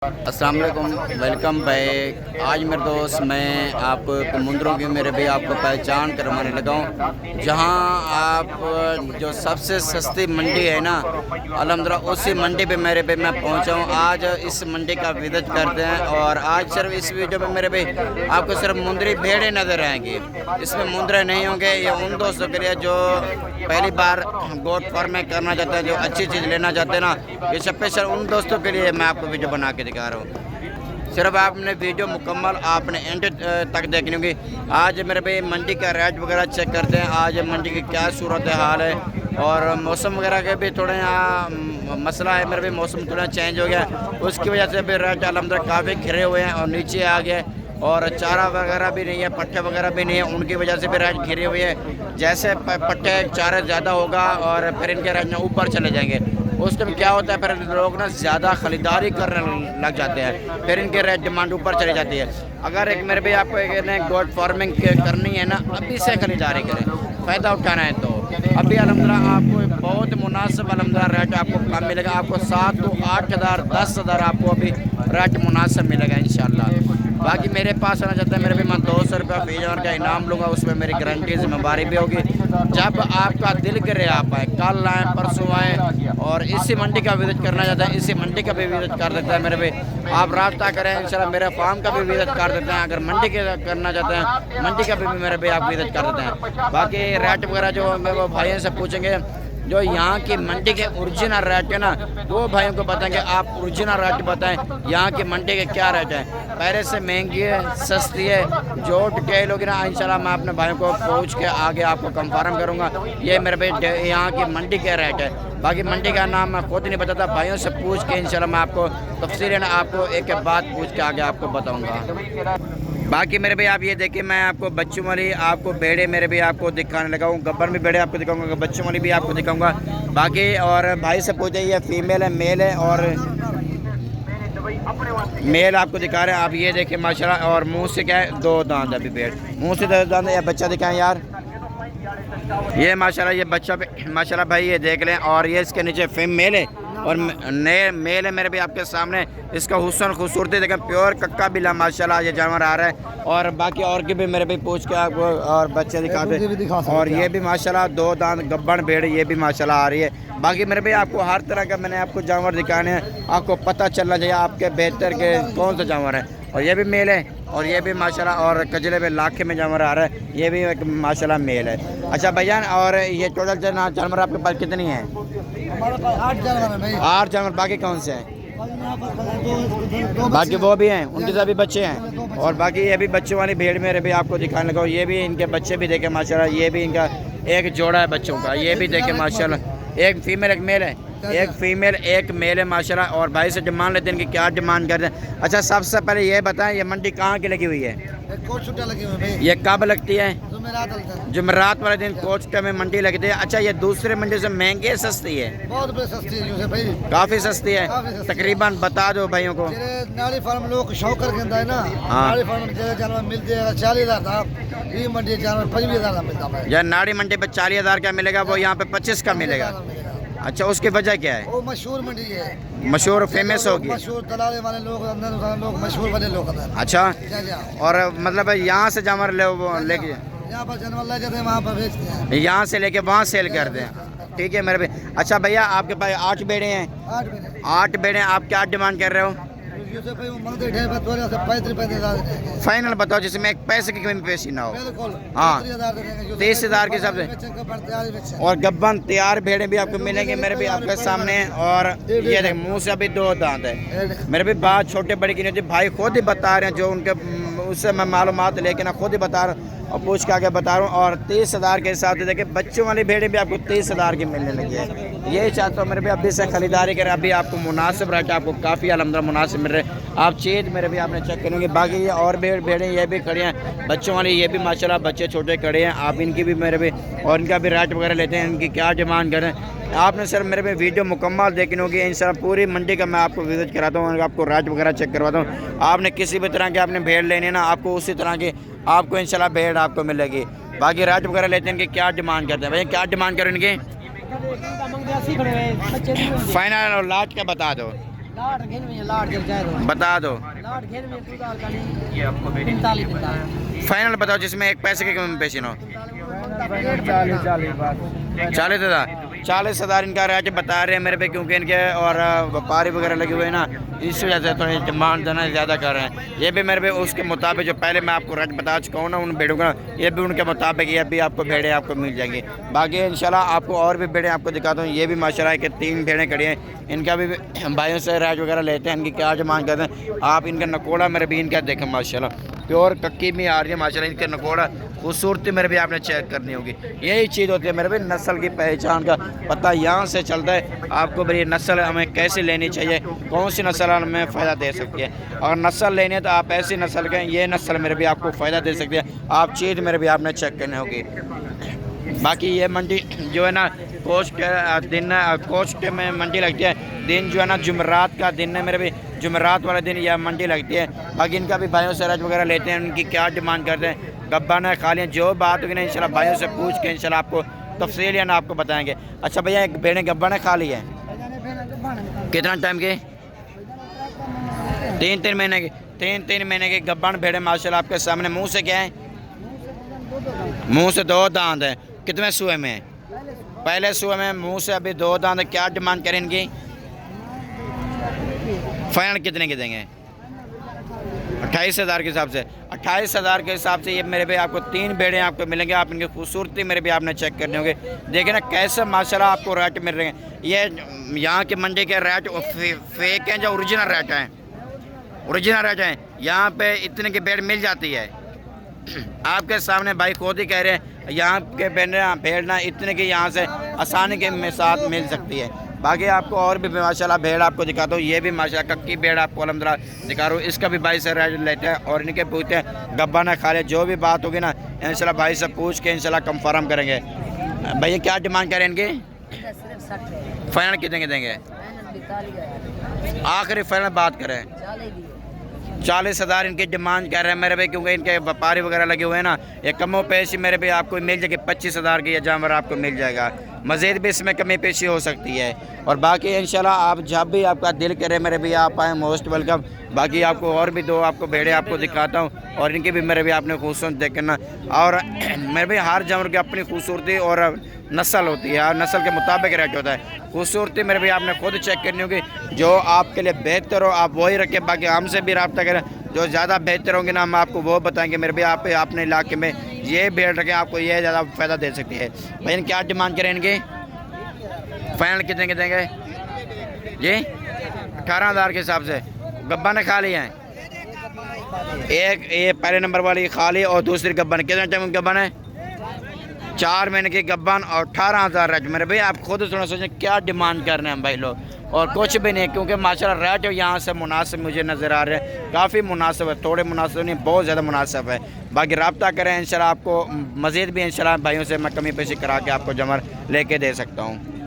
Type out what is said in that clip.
अस्सलाम वालेकुम, welcome back. आज मेरे दोस्त मैं आपको मुंदरों की मेरे भी आपको पहचान करवाने लगा हूँ, जहाँ आप जो सबसे सस्ती मंडी है ना, अल्हम्दुलिल्लाह उसी मंडी पे मेरे पे मैं पहुँचा हूँ। आज इस मंडी का विजिट करते हैं और आज सिर्फ इस वीडियो में मेरे पे आपको सिर्फ मुंदरी भेड़ें नज़र आएंगी। इसमें मुंदरे नहीं होंगे। ये उन दोस्तों के लिए जो पहली बार गोट फार्मिंग करना चाहते हैं, जो अच्छी चीज़ लेना चाहते हैं ना, ये स्पेशल उन दोस्तों के लिए मैं आपको वीडियो बना के दिखा रहा हूँ। सिर्फ आपने वीडियो मुकम्मल आपने एंड तक देखनी होगी। आज मेरे भाई मंडी का रेट वगैरह चेक करते हैं, आज मंडी की क्या सूरत हाल है और मौसम वगैरह के भी थोड़े यहाँ मसला है। मेरे भाई मौसम थोड़ा चेंज हो गया, उसकी वजह से भी रेट अल्हम्दुलिल्लाह काफ़ी गिरे हुए हैं और नीचे आ गए और चारा वगैरह भी नहीं है, पट्टे वगैरह भी नहीं है, उनकी वजह से भी रेट गिरे हुए हैं। जैसे पट्टे चारा ज़्यादा होगा और फिर इनके रेट ऊपर चले जाएंगे, उस टाइम क्या होता है, फिर लोग ना ज़्यादा ख़रीदारी करने लग जाते हैं, फिर इनके रेट डिमांड ऊपर चली जाती है। अगर एक मेरे भाई आपको एक गोट फार्मिंग करनी है ना, अभी से ख़रीदारी करें, फ़ायदा उठाना है तो अभी अल्हम्दुलिल्लाह आपको बहुत मुनासिब अल्हम्दुलिल्लाह रेट आपको कम मिलेगा। आपको 7 to 8 हज़ार 10 हज़ार आपको अभी रेट मुनासिब मिलेगा इंशाल्लाह। बाकी मेरे पास आना चाहता है मेरे भी, मैं 200 रुपया फी जॉन का इनाम लूँगा, उसमें मेरी गारंटी जिम्मेदारी भी होगी। जब आपका दिल करे आप आए, कल आएँ परसों आएँ और इसी मंडी का विजिट करना चाहते हैं, इसी मंडी का भी विजिट कर देते हैं मेरे भाई। आप रास्ता करें इंशाल्लाह, मेरे फार्म का भी विजिट कर देते हैं। अगर मंडी के करना चाहते हैं, मंडी का भी मेरे भाई आप विजिट कर देते हैं। बाकी रेट वगैरह जो मेरे भाइयों से पूछेंगे, जो यहाँ की मंडी के ओरिजिनल रेट है ना, वो भाइयों को बताएंगे। आप ओरिजिनल रेट बताएं, यहाँ की मंडी के क्या रेट है, पहले से महंगी है सस्ती है, जो डिटेल होगी ना इंशाल्लाह मैं अपने भाइयों को पूछ के आगे आपको कंफर्म करूँगा। ये मेरे भाई यहाँ की मंडी के रेट है। बाकी मंडी का नाम मैं खुद नहीं बताता, भाइयों से पूछ के इंशाल्लाह मैं आपको तफसीलन आपको एक बात पूछ के आगे आपको बताऊँगा। बाकी मेरे भाई आप ये देखिए, मैं आपको बच्चों वाली आपको भेड़े मेरे भी आपको दिखाने लगा हूँ, गब्बर में भेड़े आपको दिखाऊंगा, बच्चों वाली भी आपको दिखाऊंगा। बाकी और भाई से पूछे ये फीमेल है मेल है, और मेल आपको दिखा रहे हैं। आप ये देखिए माशाल्लाह, और मुंह से क्या है, 2 दांत अभी भेड़, मुंह से 2 दांत। या बच्चा दिखाएं यार, ये माशाल्लाह ये बच्चा माशाल्लाह भाई ये देख लें। और ये इसके नीचे फीमेल है और नए मेल है मेरे भी आपके सामने। इसका हुस्न खूबसूरती देखें, प्योर कक्का बिला माशाल्लाह ये जानवर आ रहा है। और बाकी और की भी मेरे भी पूछ के आपको और बच्चे दिखाते। और ये भी माशाल्लाह 2 दांत गब्बन भेड़ ये भी माशाल्लाह आ रही है। बाकी मेरे भाई आपको हर तरह का मैंने आपको जानवर दिखाने हैं, आपको पता चलना चाहिए आपके बेहतर के कौन सा जानवर है। और ये भी मेल है और ये भी माशाल्लाह, और कजले में लाखे में जानवर आ रहा है, ये भी एक माशाल्लाह मेल है। अच्छा भैया, और ये टोटल जानवर आपके पास कितनी है? हमारे पास 8 जानवर है भाई। 8 जानवर, बाकी कौन से हैं? बाकी वो भी हैं, उनके साथ भी बच्चे हैं। और बाकी ये भी बच्चों वाली भेड़ मेरे भी आपको दिखाने लगा, ये भी इनके बच्चे भी देखे माशाल्लाह, ये भी इनका एक जोड़ा है बच्चों का, ये भी देखे माशाल्लाह। एक फीमेल एक मेल है, एक फीमेल एक मेल है माशाल्लाह। और भाई से डिमांड लेते हैं कि क्या डिमांड करते हैं। अच्छा सबसे पहले ये बताएं, ये मंडी कहाँ की लगी हुई है? कोट छुट्टा लगी हुई है। ये कब लगती है? जुमेरात वाले दिन कोचटा में मंडी लगती है। अच्छा ये दूसरे मंडी से महंगी है सस्ती है? बहुत सस्ती है भाई, काफ़ी सस्ती है। तकरीबन बता दो भाइयों को। नाड़ी फार्म लोग शौक करके है ना, नाड़ी फार्म जानवर मिल जाएगा 40,000 था, ये मंडी जानवर 25,000 मिलता है। यार नाड़ी मंडी पे 40,000 का मिलेगा, वो यहाँ पे 25 का मिलेगा। अच्छा उसकी वजह क्या है? वो मशहूर मंडी है, मशहूर फेमस होगी, मशहूर तलाले वाले लोग अंदर लोग मशहूर वाले लोग अंदर। अच्छा और मतलब यहाँ से जानवर लेके यहाँ पर जानवर ले जाते हैं, वहाँ पर बेचते हैं, यहाँ से लेके वहाँ सेल करते हैं। ठीक है मेरे भाई। अच्छा भैया आपके पास 8 बेड़े हैं? 8 बेड़े, आप क्या डिमांड कर रहे हो? फाइनल बताओ जिसमें एक पैसे की कमी पेशी ना हो। हाँ 30,000 के हिसाब से। और गब्बन तैयार भेड़े भी आपको मिलेंगे मेरे भी आपके सामने। और ये देख मुंह से अभी 2 दांत है मेरे भी, बात छोटे बड़े की नहीं होती, भाई खुद ही बता रहे हैं, जो उनके उससे मैं मालूमात लेके ना खुद ही बता रहा हूँ और पूछ के आगे बता रहा हूँ। और 30,000 के हिसाब से देखिए बच्चों वाली भेड़ें भी आपको 30,000 की मिलने लगी है। यही चाहता हूँ मेरे भी अभी से खरीदारी करें, अभी आपको मुनासिब रेट आपको काफ़ी अल्हम्दुलिल्लाह मुनासिब मिल रहे हैं। आप चीज़ मेरे भी आपने चेक करेंगे। बाकी ये और भेड़ें ये भी खड़ी हैं बच्चों वाली, ये भी माशाल्लाह बच्चे छोटे खड़े हैं। आप इनकी भी मेरे भी और इनका भी रेट वगैरह लेते हैं, इनकी क्या डिमांड करें। आपने सर मेरे पे वीडियो मुकम्मल देखनी होगी इंशाल्लाह। पूरी मंडी का मैं आपको विजिट कराता हूँ और आपको रेट वगैरह चेक करवाता हूँ। आपने किसी भी तरह के आपने भेड़ लेनी है ना, आपको उसी तरह की आपको इंशाल्लाह भेड़ आपको मिलेगी। बाकी रेट वगैरह लेते हैं, इनकी क्या डिमांड करते हैं भैया, क्या डिमांड करें इनकी? फाइनल और लास्ट का बता दो। लाट घेन में लाट जब जाए तो बता दो। लाट घेन में तू दाल काली ये आपको 45 फाइनल बताओ जिसमें एक पैसे की कमी पेशी ना हो। 40,000 इनका रेट बता रहे हैं मेरे पे, क्योंकि इनके और व्यापारी वगैरह लगे हुए हैं ना, इस वजह से थोड़ी डिमांड देना ज़्यादा कर रहे हैं। ये भी मेरे पे उसके मुताबिक जो पहले मैं आपको रेट बता चुका हूँ ना उन भेड़ों का, ये भी उनके मुताबिक ये भी आपको भेड़ें आपको मिल जाएंगी। बाकी इंशाल्लाह आपको और भी भेड़ें आपको दिखाता हूँ। ये भी माशाल्लाह के 3 भेड़ें खड़ी हैं, इनका भी भाइयों से रेट वगैरह लेते हैं, इनकी क्या डिमांड करते हैं। आप इनका नकोड़ा मेरे भी इनका देखें माशाल्लाह प्योर कक्की में आ रही है माशाल्लाह। इनके नकोड़ा खूबसूरती मेरे भी आपने चेक करनी होगी। यही चीज़ होती है मेरे भी नस्ल की पहचान का पता यहाँ से चलता है आपको भाई नस्ल हमें कैसे लेनी चाहिए, कौन सी नस्ल हमें फ़ायदा दे सकती है। और नस्ल लेनी है तो आप ऐसी नस्ल के ये नस्ल मेरे भी आपको फ़ायदा दे सकती है। आप चीज़ मेरे भी आपने चेक करनी होगी। बाकी ये मंडी जो है ना कोस्ट के दिन कोस्ट में मंडी लगती है, दिन जो है ना जुमेरात का दिन है मेरे भी, जुमेरात वाले दिन यह मंडी लगती है। बाकी इनका भी भाइयों से रेट वगैरह लेते हैं, उनकी क्या डिमांड करते हैं, गब्बन है खाली जो बात होगी ना इंशाल्लाह भाइयों से पूछ के इंशाल्लाह आपको तफसील या ना आपको बताएंगे। अच्छा भैया एक भेड़ें गब्बन है खाली है कितना टाइम के? 3 महीने की 3 महीने की गब्बन भेड़ें माशाल्लाह आपके सामने। मुँह से क्या है? मुँह से 2 दांत है। कितने सुए में है? पहले सुए में, मुँह से अभी 2 दांत है। क्या डिमांड करें इनकी? फाइनल कितने के देंगे? 28,000 के हिसाब से। 28,000 के हिसाब से ये मेरे भी आपको 3 भेड़ें आपको मिलेंगे। आप इनकी खूबसूरती मेरे भी आपने चेक करने होंगे। देखिए ना कैसे माशाल्लाह आपको रेट मिल रहे हैं। ये यहाँ की मंडी के रेट फेक हैं जो ओरिजिनल रेट हैं, ओरिजिनल रेट हैं। यहाँ पे इतने की भेड़ मिल जाती है। आपके सामने भाई खुद ही कह रहे हैं यहाँ के भेड़ ना इतने की यहाँ से आसानी के साथ मिल सकती है। बाकी आपको और भी माशाल्लाह भेड़ आपको दिखाता हूँ। ये भी माशाल्लाह कक्की भेड़ आपको अल्हम्दुलिल्लाह दिखा रहा हूँ। इसका भी भाई से रेट लेते हैं और इनके पूछते हैं गब्बा ना खा ले। जो भी बात होगी ना इंशाल्लाह भाई से पूछ के इंशाल्लाह कंफर्म करेंगे। भैया क्या डिमांड करें इनकी? फाइनल कितने के देंगे? आखिरी फाइनल बात करें 40,000 इनकी डिमांड कर रहे हैं मेरे भाई, क्योंकि इनके व्यापारी वगैरह लगे हुए हैं ना। ये कमो पेशी मेरे भाई आपको मिल जाएगी 25,000 की, यह जानवर आपको मिल जाएगा। मज़ीद भी इसमें कमी पेशी हो सकती है। और बाकी इंशाल्लाह आप जब भी आपका दिल करे मेरे भी आप आए, मोस्ट वेलकम। बाकी आपको और भी 2 आपको भेड़े आपको दिखाता हूँ और इनकी भी मेरे भी आपने खूबसूरत देखना। और मेरे भी हर जानवर की अपनी खूबसूरती और नस्ल होती है, हर नस्ल के मुताबिक रेट होता है। खूबसूरती मेरे भी आपने खुद चेक करनी होगी। जो आपके लिए बेहतर हो आप वही रखें। बाकी हमसे भी रब्ता करें, जो ज़्यादा बेहतर होंगे ना हम आपको वो बताएंगे। मेरे भी आप अपने इलाके में ये भेड़ रखें, आपको ये ज़्यादा फ़ायदा दे सकती है। भाई क्या डिमांड करें इनकी? फाइनल कितने के देंगे जी? 18,000 के हिसाब से। गब्बा ने खा लिया है एक, ये पहले नंबर वाली खाली और दूसरी गब्बन। कितने टाइम गब्बन है? 4 महीने की गब्बन और 18,000 रेट। मेरे भाई आप खुद थोड़ा सोचें क्या डिमांड कर रहे हैं हम भाई लोग। और कुछ भी नहीं, क्योंकि माशाल्लाह रेट यहाँ से मुनासिब मुझे नज़र आ रहे हैं। काफ़ी मुनासिब है, थोड़े मुनासिब नहीं बहुत ज़्यादा मुनासिब है। बाकी रब्ता करें इंशाल्लाह आपको मज़ीद भी इंशाल्लाह भाइयों से मैं कमी पेशी करा के आपको जमर लेके दे सकता हूँ।